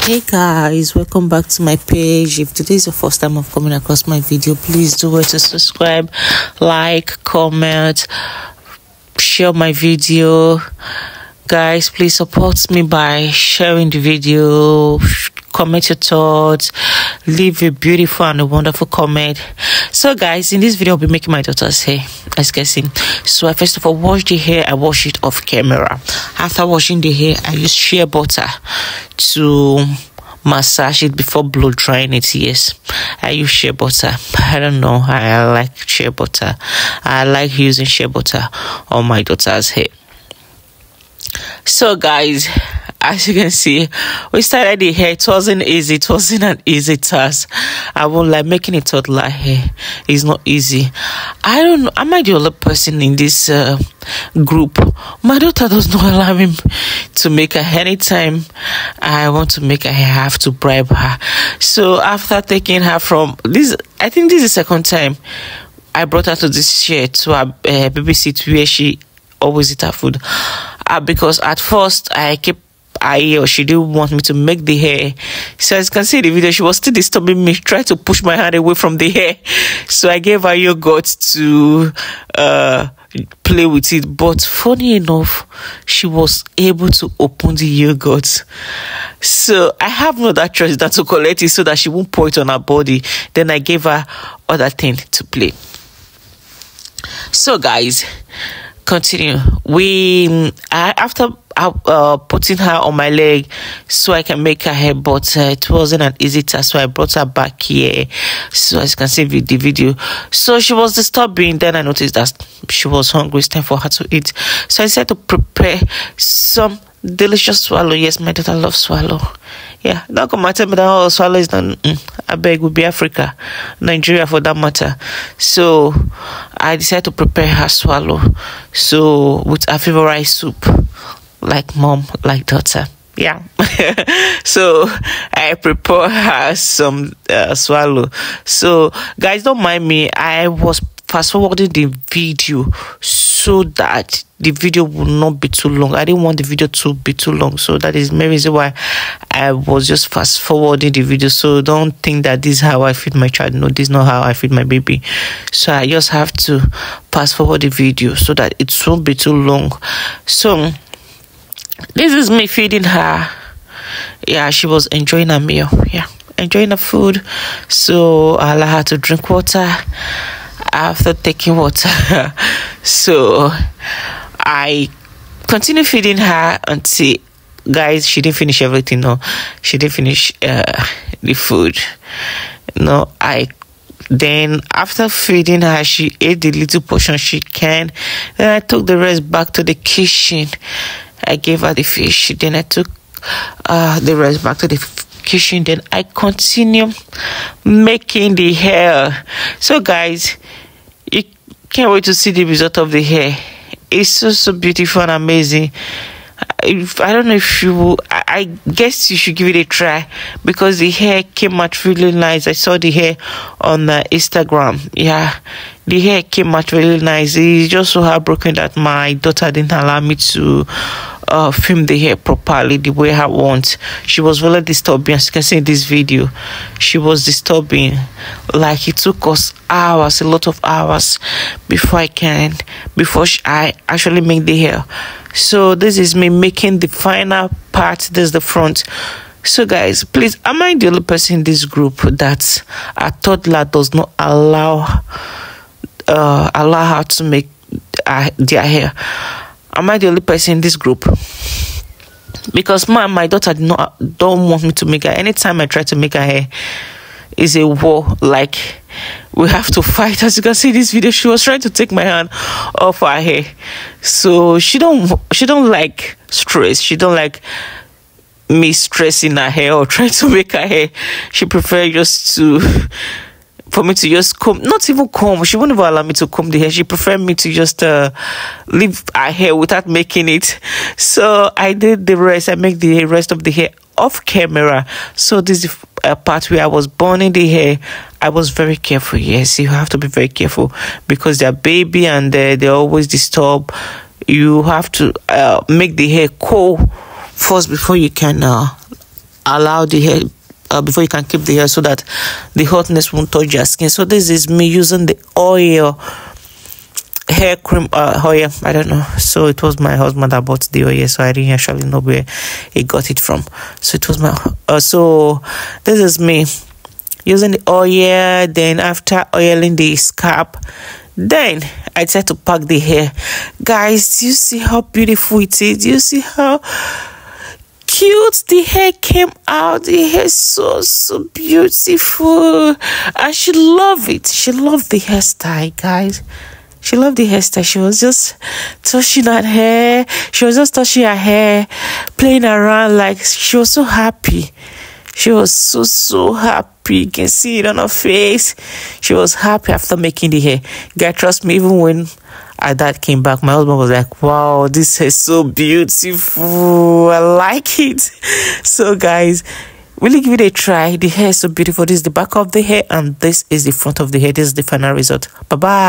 Hey guys, welcome back to my page. If today is your first time of coming across my video, please do well to subscribe, like, comment, share my video. Guys, please support me by sharing the video, comment your thoughts, leave a beautiful and a wonderful comment. So guys, in this video I'll be making my daughter's hair, as you can see. So I first of all wash the hair. I wash it off camera. After washing the hair, I use shea butter to massage it before blow drying it. Yes, I use shea butter. I don't know, I like shea butter. I like using shea butter on my daughter's hair. So guys, as you can see, we started the hair. It wasn't easy. It wasn't an easy task. I won't lie, making a toddler hair is not easy. I don't know, am I the only person in this group? My daughter does not allow me to make her. Anytime I want to make her hair, I have to bribe her. So after taking her from this, I think this is the second time I brought her to this chair to her baby seat where she always eat her food. Because at first she didn't want me to make the hair. So as you can see in the video, she was still disturbing me, trying to push my hand away from the hair. So I gave her yogurt to play with it. But funny enough, she was able to open the yogurt. So I have no other choice than to collect it so that she won't pour it on her body. Then I gave her other thing to play. So guys, continue. After putting her on my leg so I can make her hair, but it wasn't an easy task, so I brought her back here. So as you can see with the video, so she was disturbing. Then I noticed that she was hungry. It's time for her to eat. So I decided to prepare some delicious swallow. Yes, my daughter loves swallow. Yeah, don't come and tell me that swallow is not. I beg, would be Africa, Nigeria for that matter. So I decided to prepare her swallow. So with her favorite soup, like mom, like daughter. Yeah. So I prepare her some swallow. So guys, don't mind me. I was fast forwarding the video so that the video will not be too long. I didn't want the video to be too long, so that is the main reason why I was just fast forwarding the video. So don't think that this is how I feed my child. No, this is not how I feed my baby. So I just have to fast forward the video so that it won't be too long. So this is me feeding her. Yeah, she was enjoying her meal. Yeah, enjoying her food. So I allow her to drink water. After taking water, so I continue feeding her until, guys, she didn't finish everything. No, she didn't finish the food. No, then after feeding her, she ate the little portion she can. Then I took the rest back to the kitchen. I gave her the fish. Then I took the rest back to the kitchen. Then I continue making the hair. So guys, you can't wait to see the result of the hair. It's so beautiful and amazing. I don't know if you will, I guess you should give it a try, because the hair came out really nice. I saw the hair on Instagram. Yeah, the hair came out really nice. It's just so heartbroken that my daughter didn't allow me to film the hair properly the way I want. She was really disturbing. As you can see in this video, she was disturbing. Like, it took us hours, a lot of hours before I actually make the hair. So this is me making the final part. This is the front. So guys, please, am I the only person in this group that a toddler does not allow her to make their hair? Am I the only person in this group? Because my daughter don't want me to make her. Anytime I try to make her hair, is a war. Like, we have to fight. As you can see in this video, she was trying to take my hand off her hair. So she don't like stress. She don't like me stressing her hair or trying to make her hair. She prefers just for me to just comb, not even comb. She won't even allow me to comb the hair. She preferred me to just leave her hair without making it. So I did the rest. I make the rest of the hair off camera. So this is a part where I was burning the hair. I was very careful. Yes, you have to be very careful because they're baby and they always disturb. You have to make the hair cool first before you can allow the hair before you can keep the hair so that the hotness won't touch your skin. So this is me using the oil, hair cream oil, I don't know. So it was my husband that bought the oil, so I didn't actually know where he got it from. So it was my so this is me using the oil. Then after oiling the scalp, then I tried to pack the hair. Guys, do you see how beautiful it is? Do you see how cute the hair came out? The hair is so beautiful, and she loved it. She loved the hairstyle, guys. She loved the hairstyle. She was just touching her hair. She was just touching her hair, playing around. Like, she was so happy. She was so happy. You can see it on her face. She was happy after making the hair. Guys, trust me, even when our dad came back, my husband was like, wow, this hair is so beautiful. I like it. So guys, really give it a try. The hair is so beautiful. This is the back of the hair and this is the front of the hair. This is the final result. Bye bye.